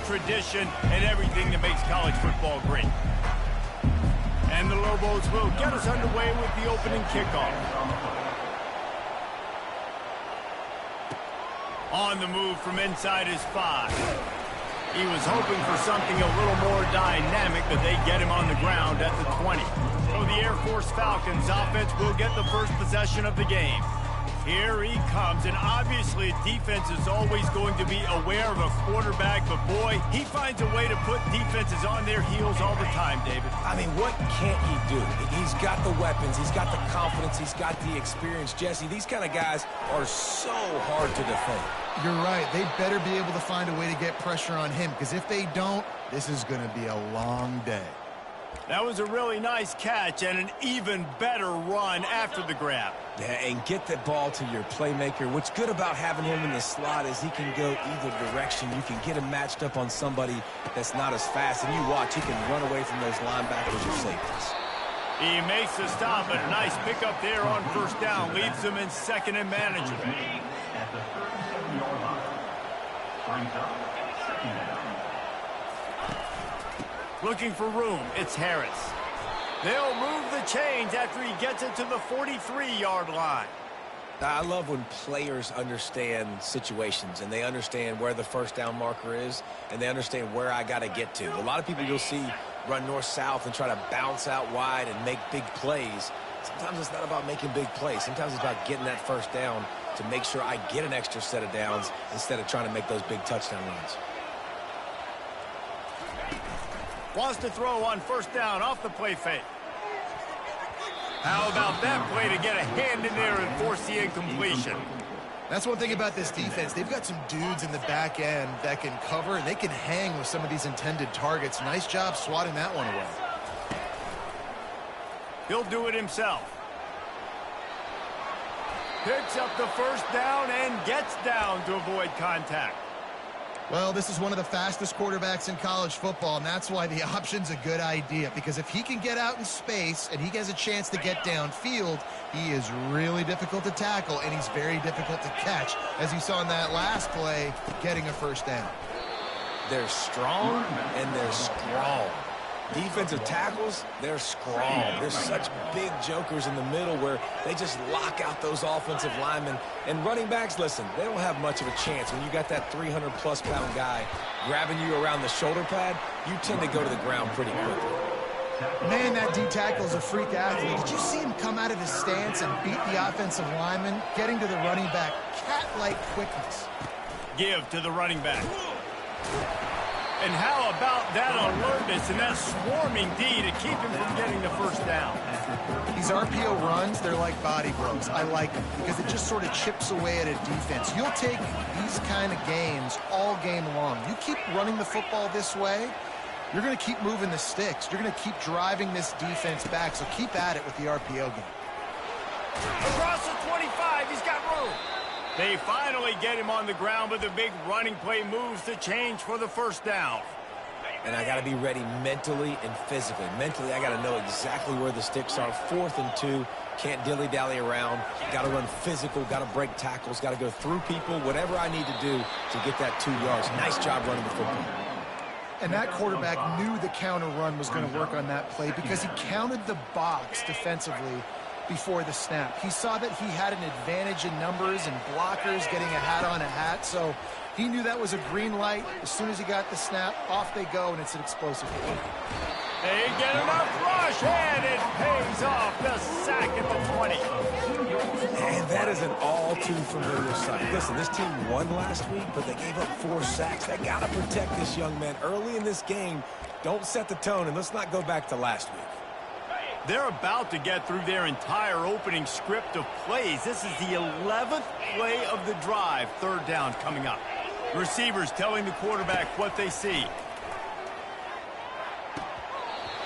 tradition, and everything that makes college football great. And the Lobos will get us underway with the opening kickoff. On the move from inside his 5. He was hoping for something a little more dynamic, but they get him on the ground at the 20. So the Air Force Falcons offense will get the first possession of the game. Here he comes, and obviously defense is always going to be aware of a quarterback, but boy, he finds a way to put defenses on their heels all the time, David. I mean, what can't he do? He's got the weapons, he's got the confidence, he's got the experience. Jesse, these kind of guys are so hard to defend. You're right. They better be able to find a way to get pressure on him, because if they don't, this is going to be a long day. That was a really nice catch and an even better run after the grab. Yeah, and get the ball to your playmaker. What's good about having him in the slot is he can go either direction. You can get him matched up on somebody that's not as fast, and you watch, he can run away from those linebackers or safeties. He makes the stop, but a nice pickup there on first down. Leaves them in second and manageable. At the 37-yard line. Brings up second down. Looking for room, it's Harris. They'll move the chains after he gets it to the 43-yard line. I love when players understand situations and they understand where the first down marker is and they understand where I got to get to. A lot of people you'll see run north-south and try to bounce out wide and make big plays. Sometimes it's not about making big plays. Sometimes it's about getting that first down to make sure I get an extra set of downs instead of trying to make those big touchdown runs. Wants to throw on first down off the play fake. How about that play to get a hand in there and force the incompletion? That's one thing about this defense. They've got some dudes in the back end that can cover, and they can hang with some of these intended targets. Nice job swatting that one away. He'll do it himself. Picks up the first down and gets down to avoid contact. Well, this is one of the fastest quarterbacks in college football, and that's why the option's a good idea, because if he can get out in space and he has a chance to get downfield, he is really difficult to tackle, and he's very difficult to catch, as you saw in that last play, getting a first down. They're strong, and they're strong. Defensive tackles, they're strong. There's such big jokers in the middle where they just lock out those offensive linemen. And running backs, listen, they don't have much of a chance. When you got that 300-plus pound guy grabbing you around the shoulder pad, you tend to go to the ground pretty quickly. Man, that D tackle is a freak athlete. Did you see him come out of his stance and beat the offensive lineman, getting to the running back? Cat-like quickness. Give to the running back. And how about that alertness and that swarming D to keep him from getting the first down? These RPO runs, they're like body blows. I like them because it just sort of chips away at a defense. You'll take these kind of games all game long. You keep running the football this way, you're going to keep moving the sticks. You're going to keep driving this defense back, so keep at it with the RPO game. Across the 25, he's got room. They finally get him on the ground, but the big running play moves the change for the first down. And I got to be ready mentally and physically. Mentally, I got to know exactly where the sticks are. 4th and 2, can't dilly-dally around. Got to run physical, got to break tackles, got to go through people, whatever I need to do to get that 2 yards. Nice job running the football. And that quarterback knew the counter run was going to work on that play because he counted the box defensively before the snap. He saw that he had an advantage in numbers and blockers getting a hat on a hat, so he knew that was a green light. As soon as he got the snap, off they go, and it's an explosive play. They get enough rush, and it pays off. The sack at the 20. And that is an all-too-familiar sight. Listen, this team won last week, but they gave up 4 sacks. They got to protect this young man early in this game. Don't set the tone, and let's not go back to last week. They're about to get through their entire opening script of plays. This is the 11th play of the drive. 3rd down coming up. Receivers telling the quarterback what they see.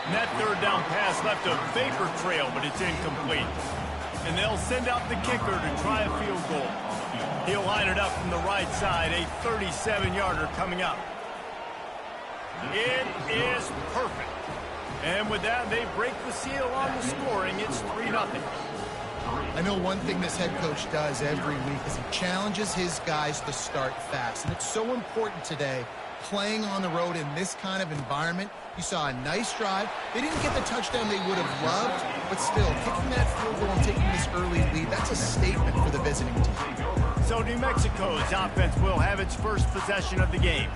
And that 3rd down pass left a vapor trail, but it's incomplete. And they'll send out the kicker to try a field goal. He'll line it up from the right side. A 37-yarder coming up. It is perfect. And with that, they break the seal on the scoring. It's 3-0. I know one thing this head coach does every week is he challenges his guys to start fast. And it's so important today playing on the road in this kind of environment. You saw a nice drive. They didn't get the touchdown they would have loved, but still, kicking that field goal and taking this early lead, that's a statement for the visiting team. So New Mexico's offense will have its first possession of the game.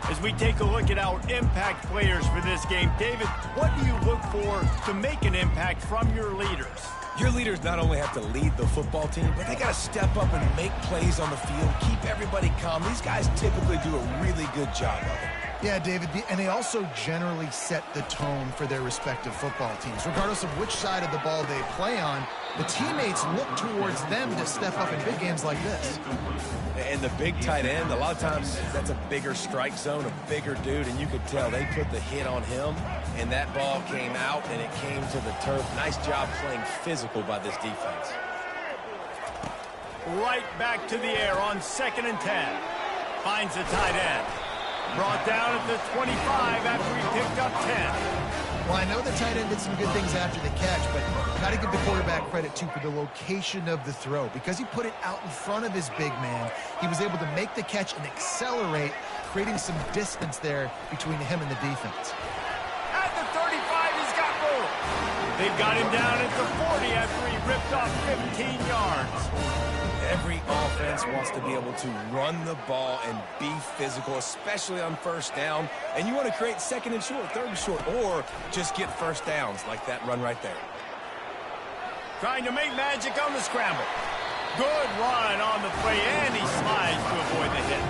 As we take a look at our impact players for this game, David, what do you look for to make an impact from your leaders? Your leaders not only have to lead the football team, but they got to step up and make plays on the field, keep everybody calm. These guys typically do a really good job of it. Yeah, David, and they also generally set the tone for their respective football teams. Regardless of which side of the ball they play on, the teammates look towards them to step up in big games like this. And the big tight end, a lot of times that's a bigger strike zone, a bigger dude, and you could tell they put the hit on him, and that ball came out, and it came to the turf. Nice job playing physical by this defense. Right back to the air on 2nd and 10. Finds the tight end. Brought down at the 25 after he picked up 10. Well, I know the tight end did some good things after the catch, but got to give the quarterback credit, too, for the location of the throw. Because he put it out in front of his big man, he was able to make the catch and accelerate, creating some distance there between him and the defense. At the 35, he's got room. They've got him down at the 40 after he ripped off 15 yards. Every offense wants to be able to run the ball and be physical, especially on first down. And you want to create 2nd and short, 3rd and short, or just get first downs like that run right there. Trying to make magic on the scramble. Good run on the play, and he slides to avoid the hit.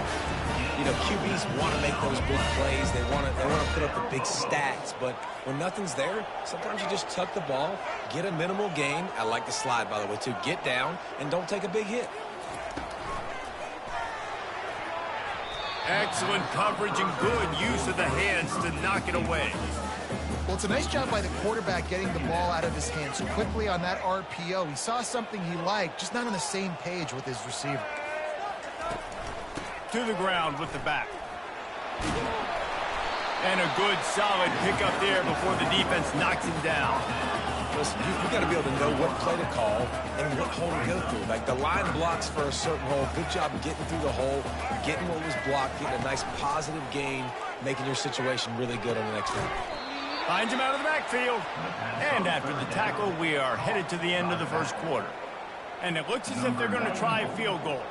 You know, QBs want to make those big plays. They want to put up the big stats. But when nothing's there, sometimes you just tuck the ball, get a minimal gain. I like the slide, by the way, too. Get down and don't take a big hit. Excellent coverage and good use of the hands to knock it away. Well, it's a nice job by the quarterback getting the ball out of his hands quickly on that RPO. He saw something he liked, just not on the same page with his receiver. To the ground with the back. And a good solid pickup there before the defense knocks him down. Listen, you got to be able to know what play to call and what hole to go through. Like the line blocks for a certain hole. Good job getting through the hole, getting what was blocked, getting a nice positive gain, making your situation really good on the next one. Finds him out of the backfield. And after the tackle, we are headed to the end of the first quarter. And it looks as if they're going to try a field goal.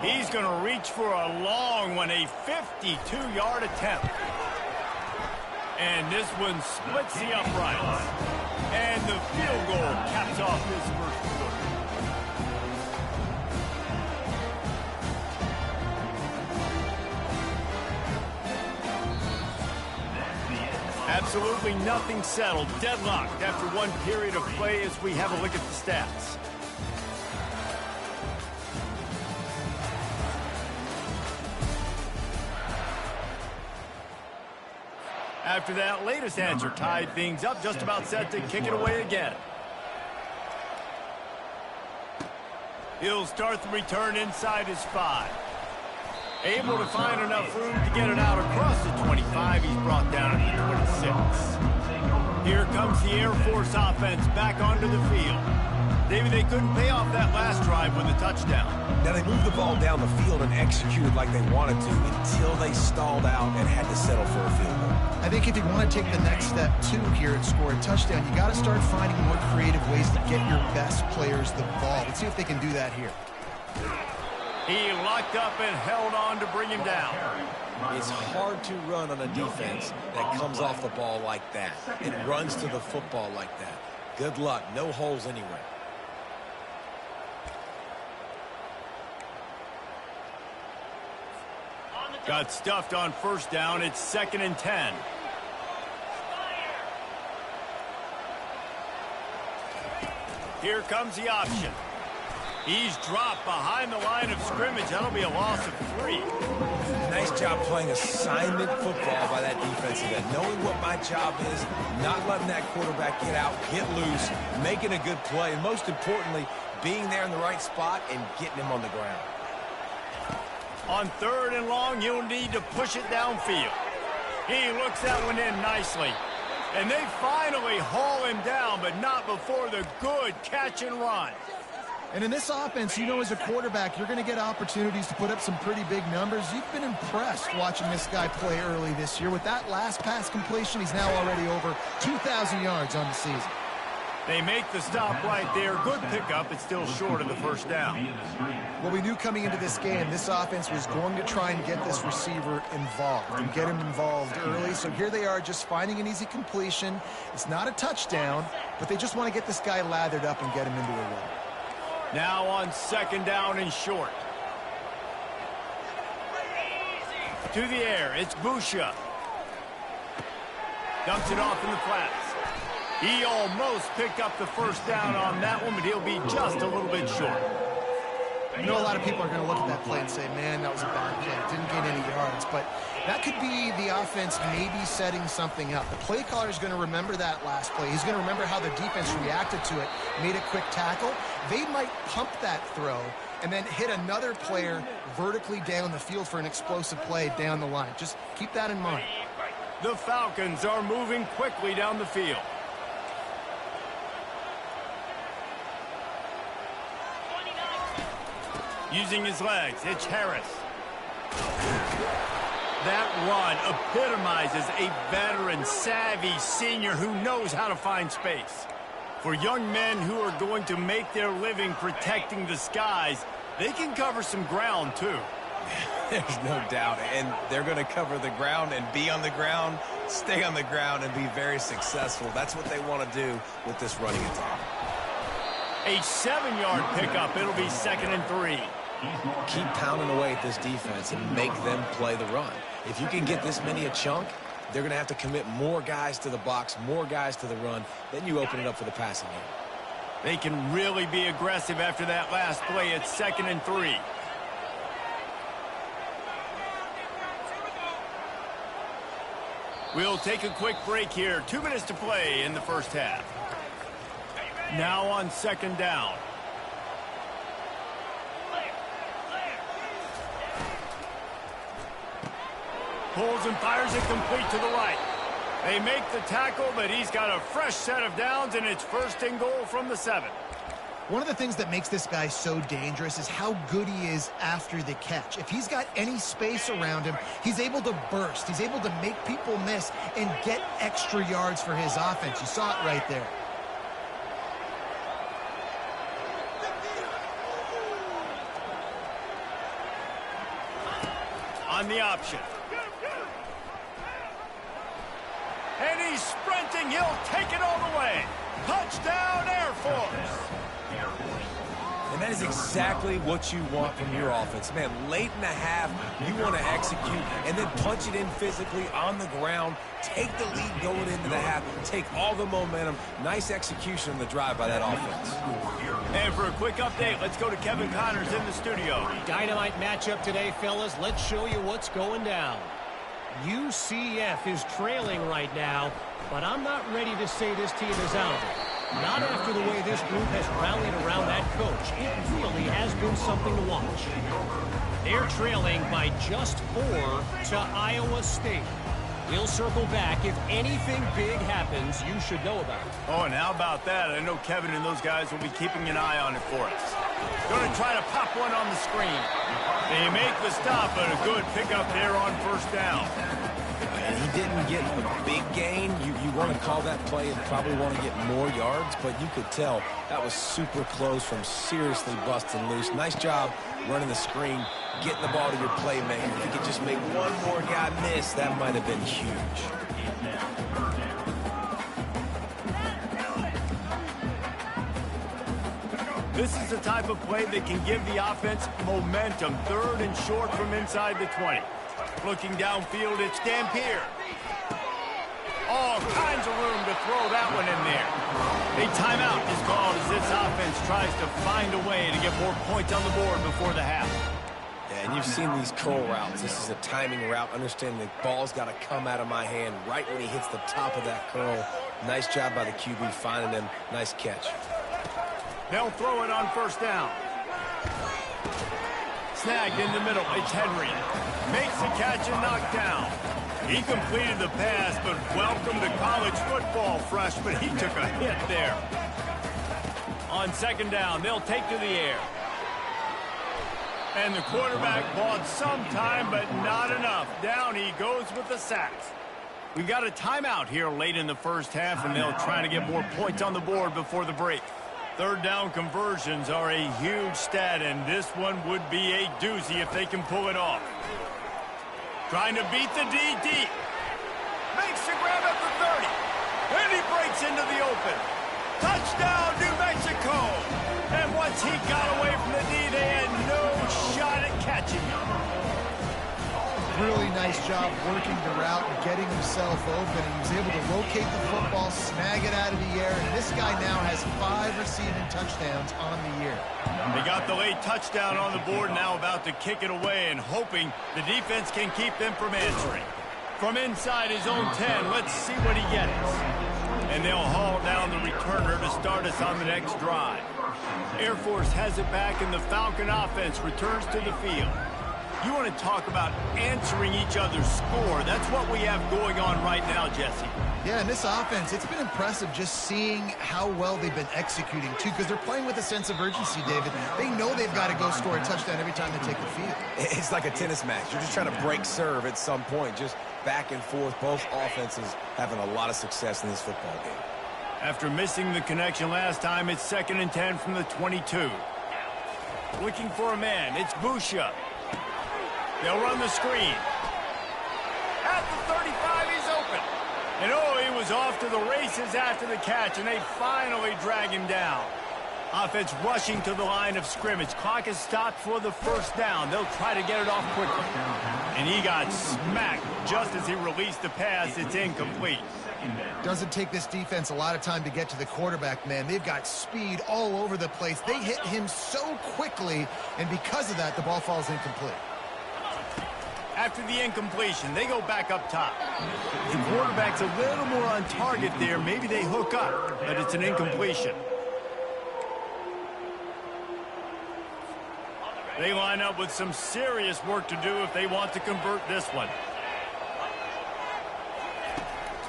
He's going to reach for a long one, a 52-yard attempt. And this one splits the uprights. And the field goal caps off this first quarter. Absolutely nothing settled. Deadlocked after one period of play as we have a look at the stats. After that latest answer tied things up, just about set to kick it away again. He'll start the return inside his 5. Able to find enough room to get it out across the 25. He's brought down at the 26. Here comes the Air Force offense back onto the field. David, they couldn't pay off that last drive with a touchdown. Now, they moved the ball down the field and executed like they wanted to until they stalled out and had to settle for a field goal. I think if you want to take the next step, too, here and score a touchdown, you got to start finding more creative ways to get your best players the ball. Let's see if they can do that here. He locked up and held on to bring him down. It's hard to run on a defense that comes off the ball like that. It runs to the football like that. Good luck. No holes anywhere. Got stuffed on first down. It's 2nd and 10. Here comes the option. He's dropped behind the line of scrimmage. That'll be a loss of 3. Nice job playing assignment football by that defensive end. Knowing what my job is, not letting that quarterback get out, get loose, making a good play, and most importantly, being there in the right spot and getting him on the ground. On 3rd and long, you'll need to push it downfield. He looks that one in nicely. And they finally haul him down, but not before the good catch and run. And in this offense, you know, as a quarterback, you're going to get opportunities to put up some pretty big numbers. You've been impressed watching this guy play early this year. With that last pass completion, he's now already over 2,000 yards on the season. They make the stop right there. Good pickup. It's still short of the first down. Well, we knew coming into this game, this offense was going to try and get this receiver involved and get him involved early. So here they are just finding an easy completion. It's not a touchdown, but they just want to get this guy lathered up and get him into a run. Now on second down and short. To the air, it's Busha. Dumps it off in the flats. He almost picked up the first down on that one, but he'll be just a little bit short. I know a lot of people are going to look at that play and say, man, that was a bad play. It didn't gain any yards. But that could be the offense maybe setting something up. The play caller is going to remember that last play. He's going to remember how the defense reacted to it, made a quick tackle. They might pump that throw and then hit another player vertically down the field for an explosive play down the line. Just keep that in mind. The Falcons are moving quickly down the field. Using his legs, it's Harris. That run epitomizes a veteran, savvy senior who knows how to find space. For young men who are going to make their living protecting the skies, they can cover some ground too. There's no doubt, and they're going to cover the ground and be on the ground, stay on the ground, and be very successful. That's what they want to do with this running attack. A 7-yard pickup. It'll be 2nd and 3. Keep pounding away at this defense and make them play the run. If you can get this many a chunk, they're going to have to commit more guys to the box, more guys to the run. Then you open it up for the passing game. They can really be aggressive after that last play. It's 2nd and 3. We'll take a quick break here. 2 minutes to play in the first half. Now on second down. Pulls and fires it complete to the right. They make the tackle, but he's got a fresh set of downs, and it's 1st and goal from the 7. One of the things that makes this guy so dangerous is how good he is after the catch. If he's got any space around him, he's able to burst. He's able to make people miss and get extra yards for his offense. You saw it right there. On the option. And he's sprinting. He'll take it all the way. Touchdown, Air Force. And that is exactly what you want from your offense. Man, late in the half, you want to execute and then punch it in physically on the ground. Take the lead going into the half. Take all the momentum. Nice execution on the drive by that offense. And for a quick update, let's go to Kevin Connors in the studio. Dynamite matchup today, fellas. Let's show you what's going down. UCF is trailing right now, but I'm not ready to say this team is out. Not after the way this group has rallied around that coach. It really has been something to watch. They're trailing by just 4 to Iowa State. We'll circle back. If anything big happens, you should know about it. Oh, and how about that? I know Kevin and those guys will be keeping an eye on it for us. Going to try to pop one on the screen. They make the stop, but a good pickup there on 1st down. And he didn't get a big gain. You want to call that play and probably want to get more yards, but you could tell that was super close from seriously busting loose. Nice job running the screen, getting the ball to your playmaker. If you could just make one more guy miss, that might have been huge. This is the type of play that can give the offense momentum. 3rd and short from inside the 20. Looking downfield, it's Dampier. All kinds of room to throw that one in there. A timeout is called as this offense tries to find a way to get more points on the board before the half. Yeah, and you've seen these curl routes. This is a timing route. Understand the ball's got to come out of my hand right when he hits the top of that curl. Nice job by the QB finding him. Nice catch. They'll throw it on 1st down. Snagged in the middle. It's Henry. Makes the catch and knocked down. He completed the pass, but welcome to college football, freshman. He took a hit there. On second down, they'll take to the air. And the quarterback bought some time, but not enough. Down he goes with the sacks. We got a timeout here late in the first half, and they'll try to get more points on the board before the break. Third down conversions are a huge stat, and this one would be a doozy if they can pull it off. Trying to beat the D deep. Makes the grab at the 30. And he breaks into the open. Touchdown, New Mexico! And once he got away from the D, they had no shot at catching him. Really nice job working the route and getting himself open. He was able to locate the football, snag it out of the air, and this guy now has 5 receiving touchdowns on the year. They got the late touchdown on the board, now about to kick it away and hoping the defense can keep them from answering. From inside his own 10, let's see what he gets. And they'll haul down the returner to start us on the next drive. Air Force has it back, and the Falcon offense returns to the field. You want to talk about answering each other's score. That's what we have going on right now, Jesse. Yeah, and this offense, it's been impressive just seeing how well they've been executing, too, because they're playing with a sense of urgency, David. They know they've got to go score a touchdown every time they take the field. It's like a tennis match. You're just trying to break serve at some point, just back and forth. Both offenses having a lot of success in this football game. After missing the connection last time, it's 2nd and 10 from the 22. Looking for a man, it's Busha. They'll run the screen. At the 35, he's open. And oh, he was off to the races after the catch, and they finally drag him down. Offense rushing to the line of scrimmage. Clock is stopped for the first down. They'll try to get it off quickly. And he got smacked just as he released the pass. It's incomplete. Doesn't take this defense a lot of time to get to the quarterback, man. They've got speed all over the place. They hit him so quickly, and because of that, the ball falls incomplete. After the incompletion, they go back up top. The quarterback's a little more on target there. Maybe they hook up, but it's an incompletion. They line up with some serious work to do if they want to convert this one.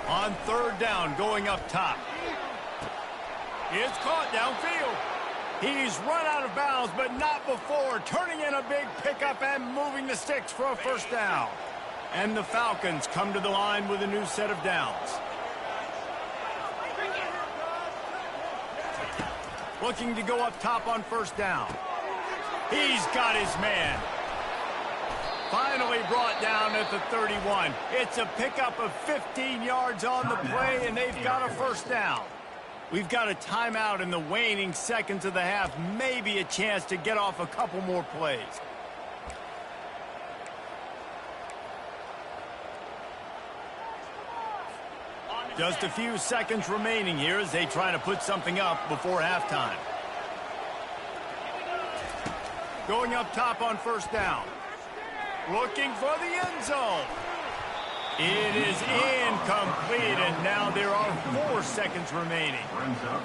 On third down, going up top. It's caught downfield. He's run out of bounds, but not before. Turning in a big pickup and moving the sticks for a first down. And the Falcons come to the line with a new set of downs. Looking to go up top on first down. He's got his man. Finally brought down at the 31. It's a pickup of 15 yards on the play, and they've got a first down. We've got a timeout in the waning seconds of the half. Maybe a chance to get off a couple more plays. Just a few seconds remaining here as they try to put something up before halftime. Going up top on first down. Looking for the end zone. It is incomplete, and now there are 4 seconds remaining.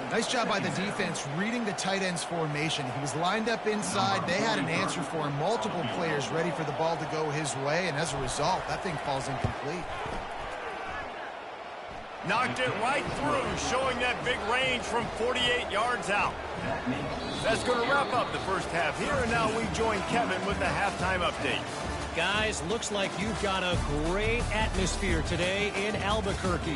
Nice job by the defense reading the tight end's formation. He was lined up inside. They had an answer for him. Multiple players ready for the ball to go his way, and as a result, that thing falls incomplete. Knocked it right through, showing that big range from 48 yards out. That's going to wrap up the first half here, and now we join Kevin with the halftime update. Guys, looks like you've got a great atmosphere today in Albuquerque.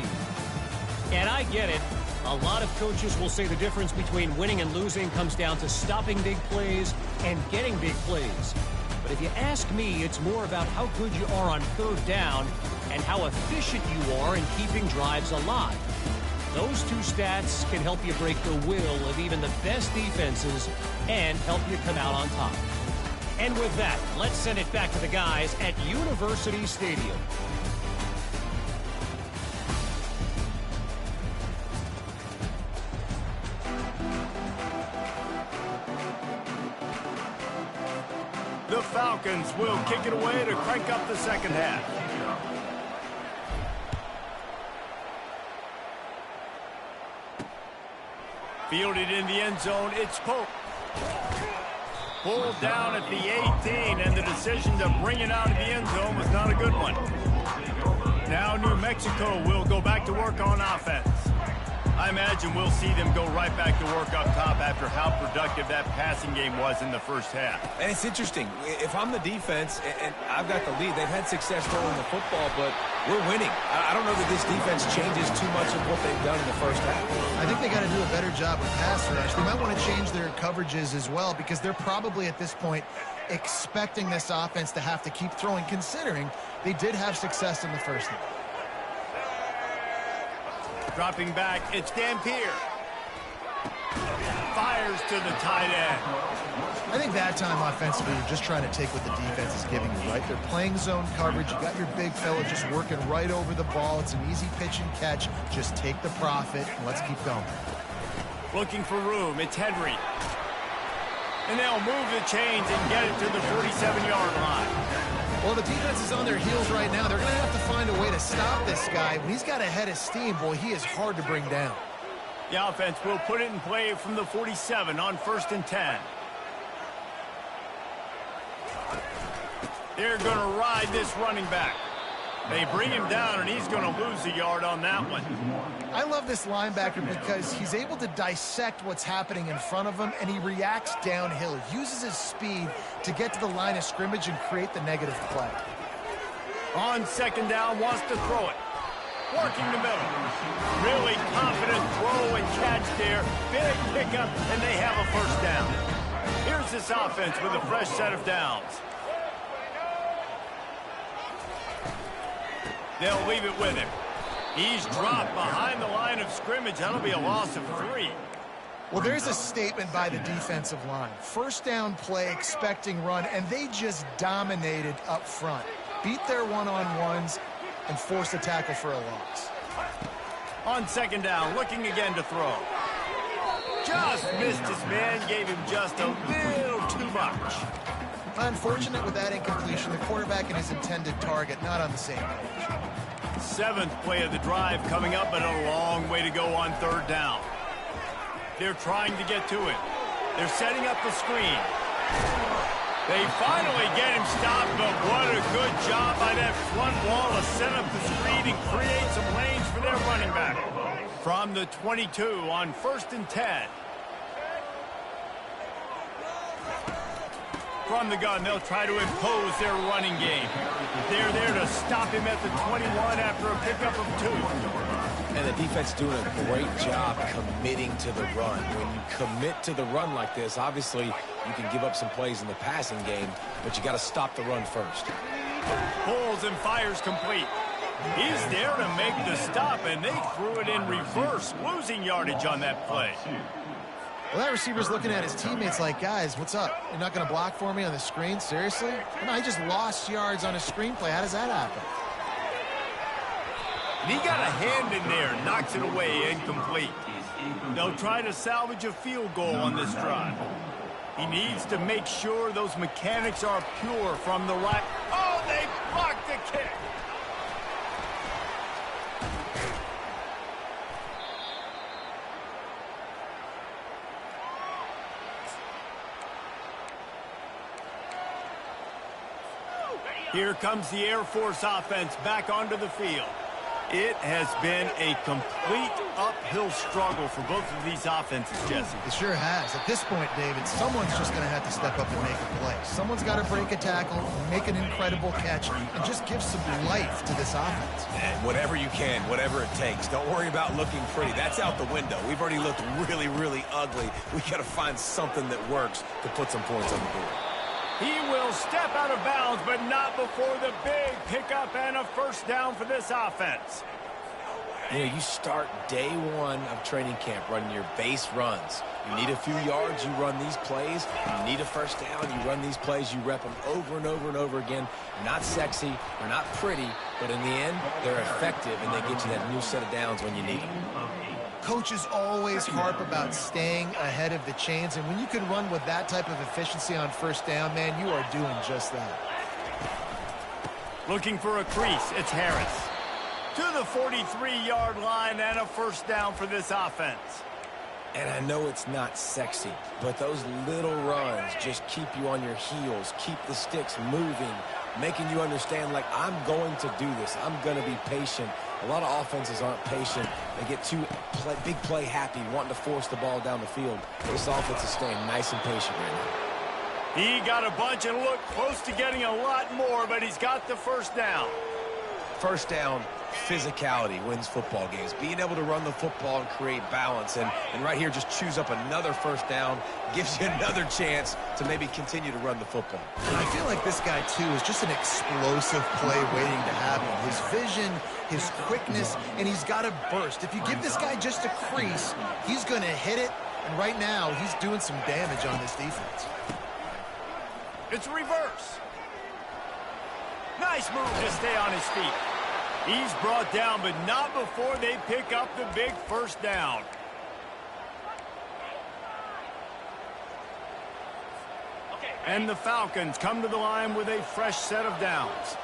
And I get it. A lot of coaches will say the difference between winning and losing comes down to stopping big plays and getting big plays. But if you ask me, it's more about how good you are on third down and how efficient you are in keeping drives alive. Those 2 stats can help you break the will of even the best defenses and help you come out on top. And with that, let's send it back to the guys at University Stadium. The Falcons will kick it away to crank up the second half. Fielded in the end zone, it's Pope. Pulled down at the 18, and the decision to bring it out of the end zone was not a good one. Now New Mexico will go back to work on offense. I imagine we'll see them go right back to work up top after how productive that passing game was in the first half. And it's interesting. If I'm the defense and I've got the lead, they've had success throwing the football, but we're winning. I don't know that this defense changes too much of what they've done in the first half. I think they got to do a better job with pass rush. They might want to change their coverages as well because they're probably at this point expecting this offense to have to keep throwing, considering they did have success in the first half. Dropping back, it's Dampier. Fires to the tight end. I think that time offensively, you're just trying to take what the defense is giving you, right? They're playing zone coverage. You got your big fella just working right over the ball. It's an easy pitch and catch. Just take the profit, and let's keep going. Looking for room, it's Henry. And they'll move the chains and get it to the 47-yard line. Well, the defense is on their heels right now. They're going to have to find a way to stop this guy. When he's got a head of steam, boy, he is hard to bring down. The offense will put it in play from the 47 on 1st and 10. They're going to ride this running back. They bring him down, and he's going to lose a yard on that one. I love this linebacker because he's able to dissect what's happening in front of him, and he reacts downhill. He uses his speed to get to the line of scrimmage and create the negative play. On 2nd down, wants to throw it. Working the middle. Really confident throw and catch there. Big pickup, and they have a 1st down. Here's this offense with a fresh set of downs. They'll leave it with him. He's dropped behind the line of scrimmage. That'll be a loss of 3. Well, there's a statement by the defensive line. 1st down play, expecting run, and they just dominated up front. Beat their one-on-ones and forced a tackle for a loss. On 2nd down, looking again to throw. Just missed his man, gave him just a little too much. Unfortunate with that incompletion. The quarterback and his intended target not on the same page. 7th play of the drive coming up, but a long way to go on 3rd down. They're trying to get to it. They're setting up the screen. They finally get him stopped, but what a good job by that front wall to set up the screen and create some lanes for their running back. From the 22 on 1st and 10. From the gun, they'll try to impose their running game. They're there to stop him at the 21 after a pickup of 2. And the defense doing a great job committing to the run. When you commit to the run like this, obviously you can give up some plays in the passing game, but you got to stop the run first. Pulls and fires complete. He's there to make the stop, and they threw it in reverse, losing yardage on that play. Well, that receiver's looking at his teammates like, guys, what's up? You're not going to block for me on the screen? Seriously? No, he just lost yards on a screenplay. How does that happen? And he got a hand in there, knocks it away, incomplete. They'll try to salvage a field goal on this drive. He needs to make sure those mechanics are pure from the right. Oh, they blocked the kick. Here comes the Air Force offense back onto the field. It has been a complete uphill struggle for both of these offenses, Jesse. It sure has. At this point, David, someone's just going to have to step up and make a play. Someone's got to break a tackle, make an incredible catch, and just give some life to this offense. And whatever you can, whatever it takes. Don't worry about looking pretty. That's out the window. We've already looked really, really ugly. We got to find something that works to put some points on the board. He will step out of bounds, but not before the big pickup and a 1st down for this offense. You know, you start day 1 of training camp running your base runs. You need a few yards, you run these plays. You need a 1st down, you run these plays. You rep them over and over and over again. Not sexy, they're not pretty, but in the end, they're effective, and they get you that new set of downs when you need them. Coaches always harp about staying ahead of the chains, and when you can run with that type of efficiency on 1st down, man, you are doing just that. Looking for a crease, it's Harris. To the 43-yard line and a 1st down for this offense. And I know it's not sexy, but those little runs just keep you on your heels, keep the sticks moving, making you understand, like, I'm going to do this. I'm going to be patient. A lot of offenses aren't patient. They get too big play happy, wanting to force the ball down the field. This offense is staying nice and patient right now. He got a bunch and looked close to getting a lot more, but he's got the first down. First down, physicality wins football games. Being able to run the football and create balance. And right here, just choose up another first down, gives you another chance to maybe continue to run the football. And I feel like this guy, too, is just an explosive play waiting to happen. His vision, his quickness, and he's got a burst. If you give this guy just a crease, he's going to hit it. And right now, he's doing some damage on this defense. It's reverse. Nice move to stay on his feet. He's brought down, but not before they pick up the big first down. And the Falcons come to the line with a fresh set of downs.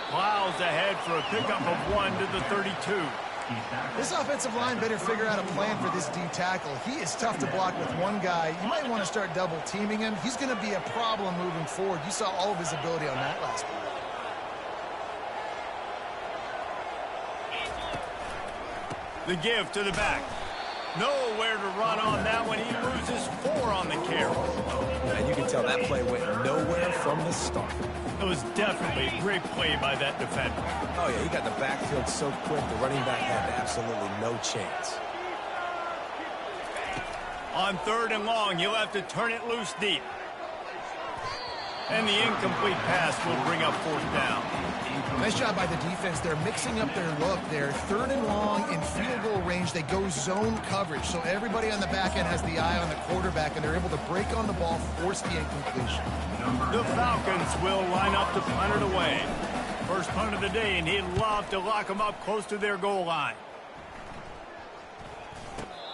Plows ahead for a pickup of 1 to the 32. This offensive line better figure out a plan for this D tackle. He is tough to block with one guy. You might want to start double teaming him. He's going to be a problem moving forward. You saw all of his ability on that last play. The give to the back. Nowhere to run on that one. He loses 4 on the carry. And you can tell that play went nowhere from the start. It was definitely a great play by that defender. Oh, yeah, he got the backfield so quick, the running back had absolutely no chance. On 3rd and long, he'll have to turn it loose deep. And the incomplete pass will bring up 4th down. Nice job by the defense. They're mixing up their look there. 3rd and long in field goal range. They go zone coverage. So everybody on the back end has the eye on the quarterback, and they're able to break on the ball, force the incompletion. The Falcons will line up to punt it away. First punt of the day, and he'd love to lock them up close to their goal line.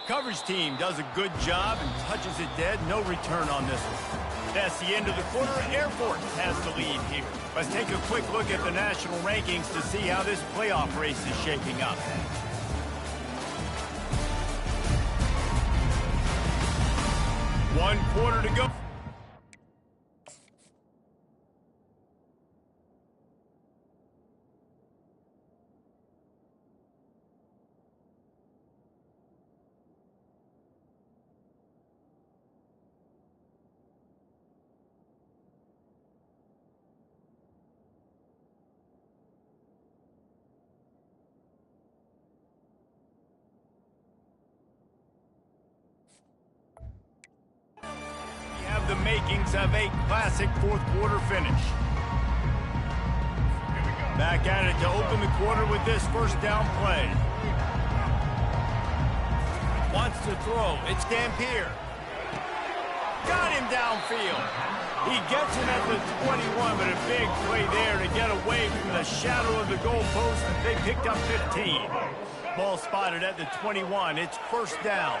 Coverage team does a good job and touches it dead. No return on this one. That's the end of the quarter. Air Force has the lead here. Let's take a quick look at the national rankings to see how this playoff race is shaping up. One quarter to go. The makings of a classic 4th quarter finish. Back at it to open the quarter with this first down play. Wants to throw. It's Dampier. Got him downfield. He gets him at the 21, but a big play there to get away from the shadow of the goalpost. They picked up 15. Ball spotted at the 21. It's first down.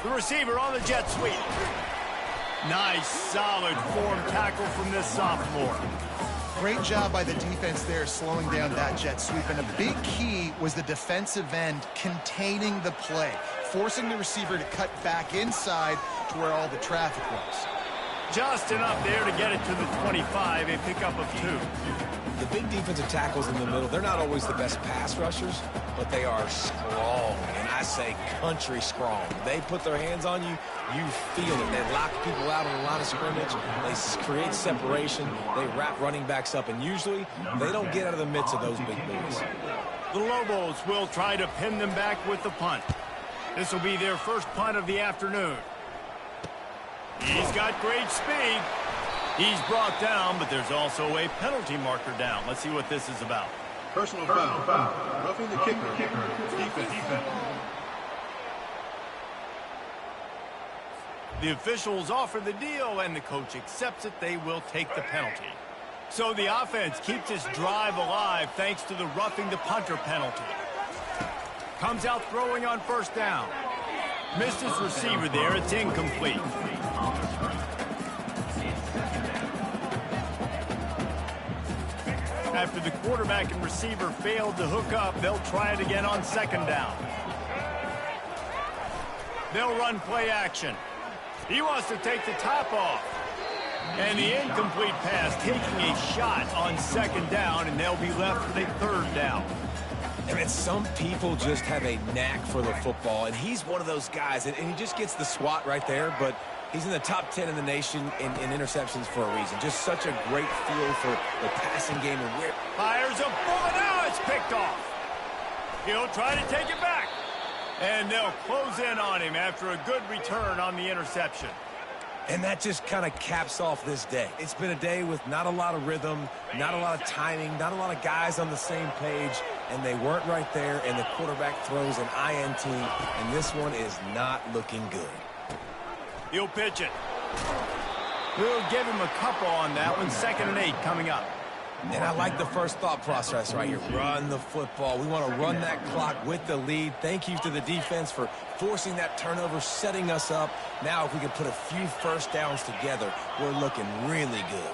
The receiver on the jet sweep. Nice, solid form tackle from this sophomore. Great job by the defense there slowing down that jet sweep. And a big key was the defensive end containing the play, forcing the receiver to cut back inside to where all the traffic was. Just enough there to get it to the 25, a pickup of 2. The big defensive tackles in the middle, they're not always the best pass rushers, but they are strong, and I say country strong. They put their hands on you, you feel it. They lock people out on the line of scrimmage. They create separation. They wrap running backs up, and usually they don't get out of the midst of those big boys. The Lobos will try to pin them back with the punt. This will be their first punt of the afternoon. He's got great speed. He's brought down, but there's also a penalty marker down. Let's see what this is about. Personal foul. Roughing the kicker. Defense. The officials offer the deal, and the coach accepts it. They will take the penalty. So the offense keeps its drive alive thanks to the roughing the punter penalty. Comes out throwing on first down. Missed his receiver there. It's incomplete. After the quarterback and receiver failed to hook up, they'll try it again on second down. They'll run play action. He wants to take the top off. And the incomplete pass, taking a shot on second down, and they'll be left with a third down. And some people just have a knack for the football, and he's one of those guys, and he just gets the swat right there, but he's in the top 10 in the nation in interceptions for a reason. Just such a great feel for the passing game and where... Fires a bullet. Now it's picked off. He'll try to take it back. And they'll close in on him after a good return on the interception. And that just kind of caps off this day. It's been a day with not a lot of rhythm, not a lot of timing, not a lot of guys on the same page, and they weren't right there, and the quarterback throws an INT, and this one is not looking good. He'll pitch it. We'll give him a couple on that one. 2nd and 8 coming up. And I like the first thought process right here. Run the football. We want to run that clock with the lead. Thank you to the defense for forcing that turnover, setting us up. Now if we can put a few first downs together, we're looking really good.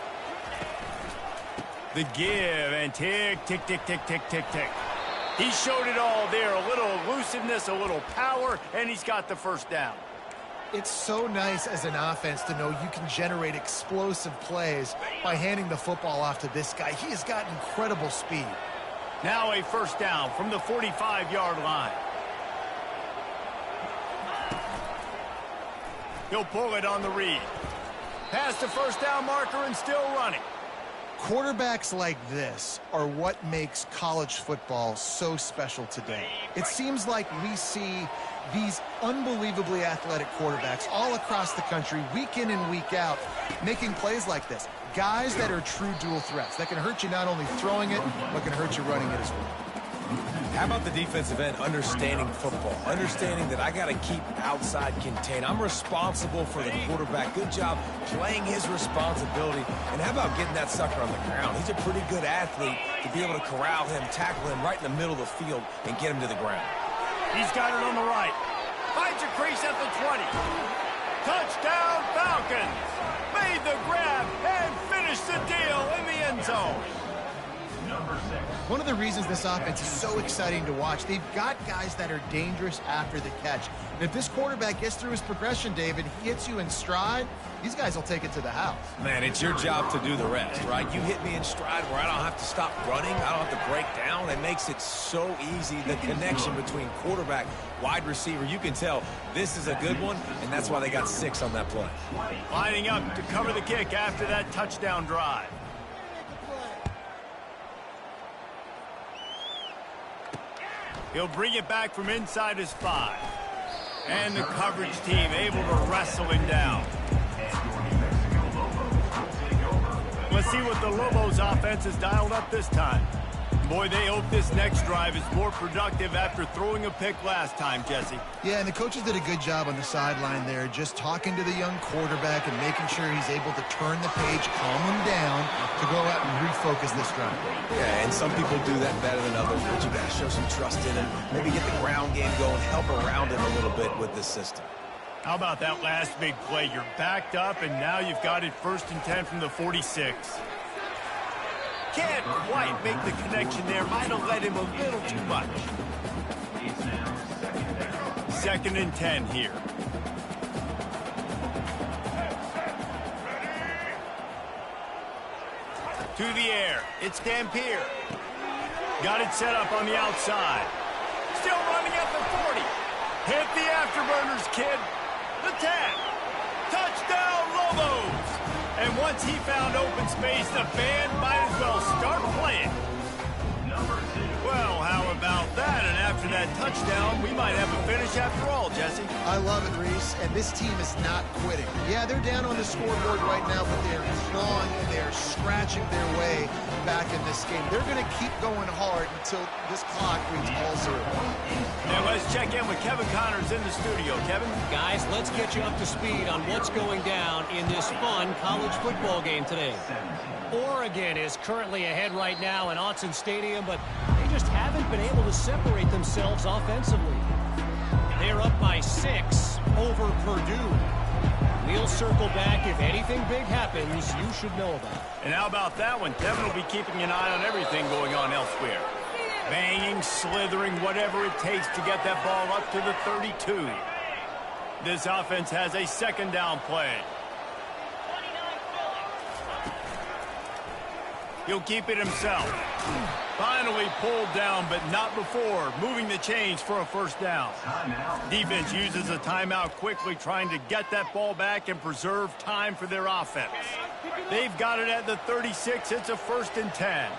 The give and tick, tick, tick, tick, tick, tick, tick. He showed it all there. A little elusiveness, a little power, and he's got the first down. It's so nice as an offense to know you can generate explosive plays by handing the football off to this guy. He has got incredible speed. Now a first down from the 45-yard line. He'll pull it on the read. Past the first down marker and still running. Quarterbacks like this are what makes college football so special today. It seems like we see these unbelievably athletic quarterbacks all across the country, week in and week out, making plays like this. Guys that are true dual threats, that can hurt you not only throwing it, but can hurt you running it as well. How about the defensive end understanding football, understanding that I got to keep outside contained. I'm responsible for the quarterback. Good job playing his responsibility. And how about getting that sucker on the ground? He's a pretty good athlete to be able to corral him, tackle him right in the middle of the field, and get him to the ground. He's got it on the right. Finds a crease at the 20. Touchdown Falcons. Made the grab and finished the deal in the end zone. One of the reasons this offense is so exciting to watch, they've got guys that are dangerous after the catch. And if this quarterback gets through his progression, David, he hits you in stride, these guys will take it to the house. Man, it's your job to do the rest, right? You hit me in stride where I don't have to stop running. I don't have to break down. It makes it so easy, the connection between quarterback, wide receiver. You can tell this is a good one, and that's why they got 6 on that play. Lining up to cover the kick after that touchdown drive. He'll bring it back from inside his 5. And the coverage team able to wrestle him down. Let's see what the Lobos offense has dialed up this time. Boy, they hope this next drive is more productive after throwing a pick last time, Jesse. Yeah, and the coaches did a good job on the sideline there, just talking to the young quarterback and making sure he's able to turn the page, calm him down to go out and refocus this drive. Yeah, and some people do that better than others, but you got to show some trust in him, maybe get the ground game going, help around him a little bit with this system. How about that last big play? You're backed up, and now you've got it 1st and 10 from the 46. Can't quite make the connection there. Might have led him a little too much. 2nd and 10 here. To the air. It's Dampier. Got it set up on the outside. Still running at the 40. Hit the afterburners, kid. The 10. Touchdown, Lobos. And once he found open space, the band might as well start playing. Well, how about that? And after that touchdown, we might have a finish after all, Jesse. I love it, Reese, and this team is not quitting. Yeah, they're down on the scoreboard right now, but they're clawing and they're scratching their way back in this game. They're going to keep going hard until this clock reads all 0. Now let's check in with Kevin Connors in the studio. Kevin? Guys, let's get you up to speed on what's going down in this fun college football game today. Oregon is currently ahead right now in Autzen Stadium, but they just haven't been able to separate themselves offensively. They're up by 6 over Purdue. We'll circle back. If anything big happens, you should know about it. And how about that one? Kevin will be keeping an eye on everything going on elsewhere. Banging, slithering, whatever it takes to get that ball up to the 32. This offense has a second down play. He'll keep it himself. Finally pulled down, but not before moving the chains for a first down. Defense uses a timeout quickly, trying to get that ball back and preserve time for their offense. They've got it at the 36. It's a 1st and 10.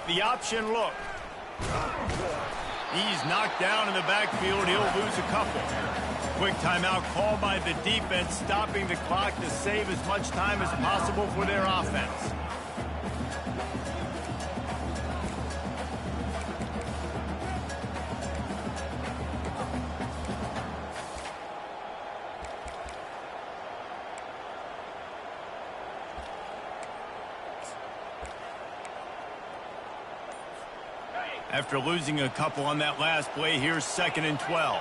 The option look. He's knocked down in the backfield. He'll lose a couple. Quick timeout called by the defense, stopping the clock to save as much time as possible for their offense. After losing a couple on that last play, here's 2nd and 12.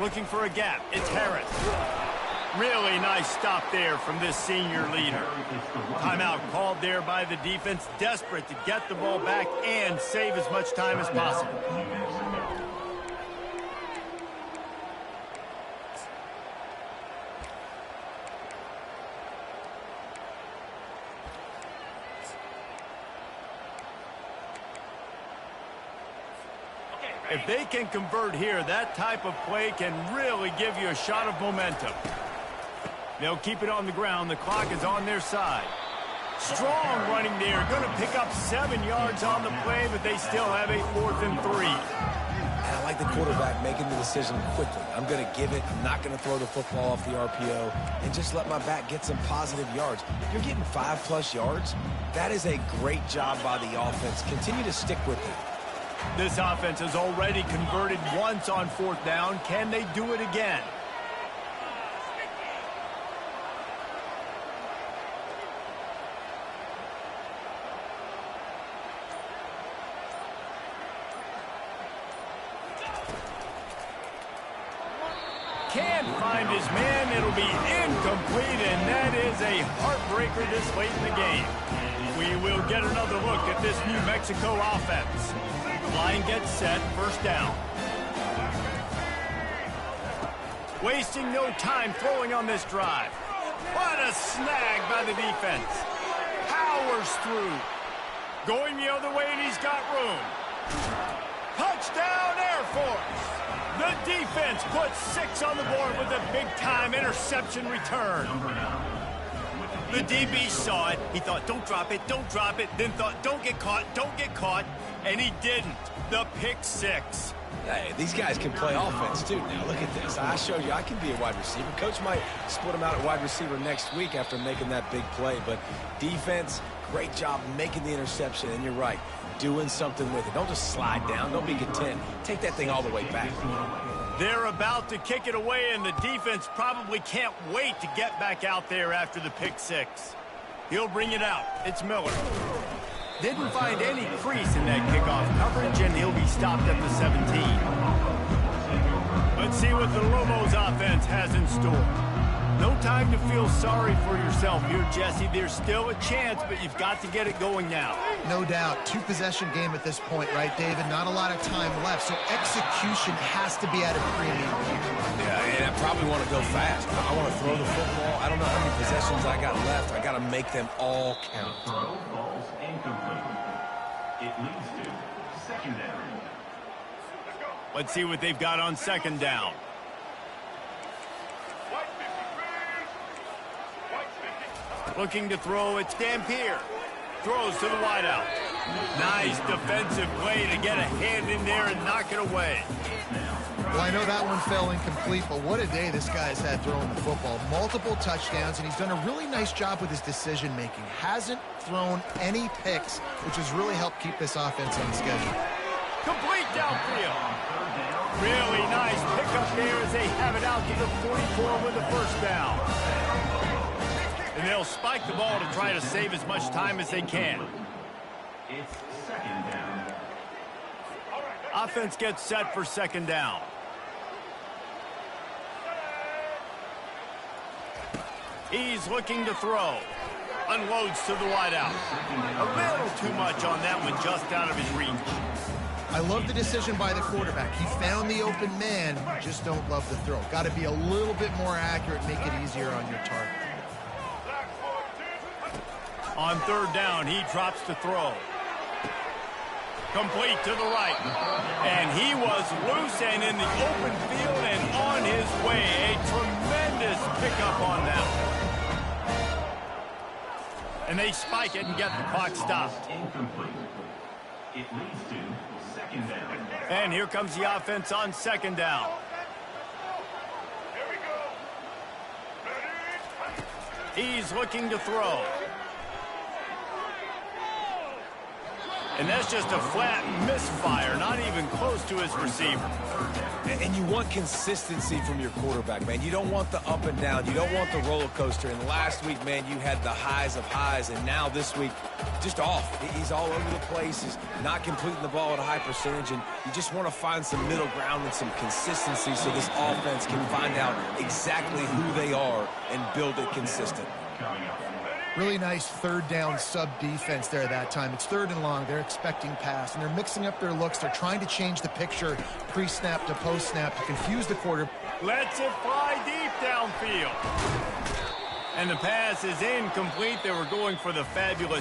Looking for a gap. It's Harris. Really nice stop there from this senior leader. Timeout called there by the defense, desperate to get the ball back and save as much time as possible. If they can convert here, that type of play can really give you a shot of momentum. They'll keep it on the ground. The clock is on their side. Strong running there. Going to pick up 7 yards on the play, but they still have a 4th and 3. And I like the quarterback making the decision quickly. I'm going to give it. I'm not going to throw the football off the RPO and just let my back get some positive yards. You're getting 5+ yards. That is a great job by the offense. Continue to stick with it. This offense has already converted once on 4th down. Can they do it again? Can't find his man. It'll be incomplete, and that is a heartbreaker this late in the game. We will get another look at this New Mexico offense. Line gets set, 1st down. Wasting no time throwing on this drive. What a snag by the defense. Powers through. Going the other way, and he's got room. Touchdown, Air Force. The defense puts 6 on the board with a big-time interception return. The DB saw it. He thought, don't drop it, then thought, don't get caught, and he didn't. The pick 6. Hey, these guys can play offense, too. Now, look at this. I showed you I can be a wide receiver. Coach might split him out at wide receiver next week after making that big play, but defense, great job making the interception, and you're right, doing something with it. Don't just slide down. Don't be content. Take that thing all the way back. They're about to kick it away, and the defense probably can't wait to get back out there after the pick 6. He'll bring it out. It's Miller. Didn't find any crease in that kickoff coverage, and he'll be stopped at the 17. Let's see what the Lobos offense has in store. No time to feel sorry for yourself here, Jesse. There's still a chance, but you've got to get it going now. No doubt. 2-possession game at this point, right, David? Not a lot of time left, so execution has to be at a premium here. Yeah, and I probably want to go fast. I want to throw the football. I don't know how many possessions I got left. I got to make them all count. Throw falls incomplete. It leads to secondary. Let's see what they've got on 2nd down. Looking to throw, it's Dampier. Throws to the wideout. Nice defensive play to get a hand in there and knock it away. Well, I know that one fell incomplete, but what a day this guy's had throwing the football. Multiple touchdowns, and he's done a really nice job with his decision-making. Hasn't thrown any picks, which has really helped keep this offense on schedule. Complete downfield. Really nice pickup there as they have it out to the 44 with the 1st down. And they'll spike the ball to try to save as much time as they can. It's 2nd down. Offense gets set for 2nd down. He's looking to throw. Unloads to the wideout. A little too much on that one, just out of his reach. I love the decision by the quarterback. He found the open man, just don't love the throw. Got to be a little bit more accurate, make it easier on your target. On third down, he drops to throw. Complete to the right. And he was loose and in the open field and on his way. A tremendous pickup on that one. And they spike it and get the clock stopped. Incomplete. It leads to second down. And here comes the offense on second down. He's looking to throw. And that's just a flat misfire, not even close to his receiver. And you want consistency from your quarterback, man. You don't want the up and down. You don't want the roller coaster. And last week, man, you had the highs of highs. And now this week, just off. He's all over the place. He's not completing the ball at a high percentage. And you just want to find some middle ground and some consistency so this offense can find out exactly who they are and build it consistent. Really nice third down sub defense there that time. It's third and long. They're expecting pass, and they're mixing up their looks. They're trying to change the picture pre-snap to post-snap to confuse the quarter. Lets it fly deep downfield. And the pass is incomplete. They were going for the fabulous